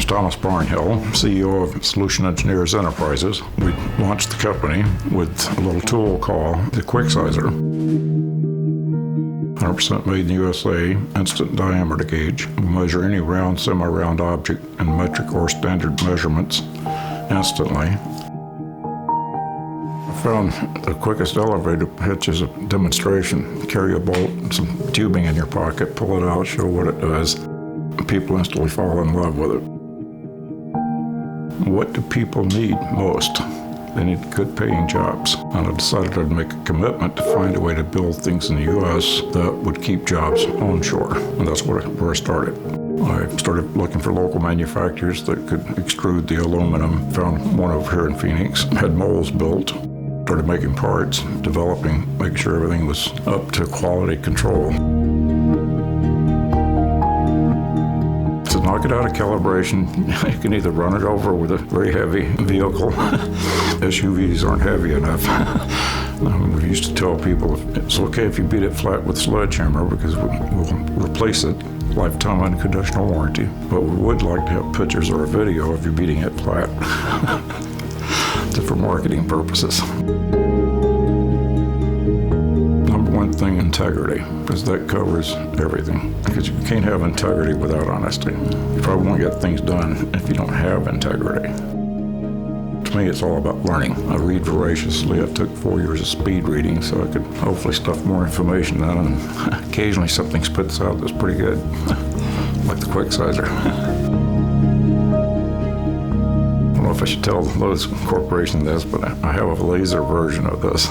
name's Thomas Barnhill, CEO of Solution Engineers Enterprises. We launched the company with a little tool called the QuikSizer. 100% made in the USA, instant diameter gauge. We measure any round, semi-round object in metric or standard measurements instantly. I found the quickest elevator pitch is a demonstration. Carry a bolt, some tubing in your pocket, pull it out, show what it does. People instantly fall in love with it. What do people need most? They need good paying jobs. And I decided I'd make a commitment to find a way to build things in the U.S. that would keep jobs onshore. And that's where I started. I started looking for local manufacturers that could extrude the aluminum. Found one over here in Phoenix, had molds built. Started making parts, developing, making sure everything was up to quality control. To knock it out of calibration, you can either run it over with a very heavy vehicle. SUVs aren't heavy enough. We used to tell people it's okay if you beat it flat with a sledgehammer because we'll replace it, lifetime unconditional warranty. But we would like to have pictures or a video of you beating it flat. For marketing purposes. Number one thing, integrity, because that covers everything. Because you can't have integrity without honesty. You probably won't get things done if you don't have integrity. To me, it's all about learning. I read voraciously. I took 4 years of speed reading so I could hopefully stuff more information down, and occasionally something spits out that's pretty good, like the QuikSizer. I don't know if I should tell Lowe's Corporation this, but I have a laser version of this.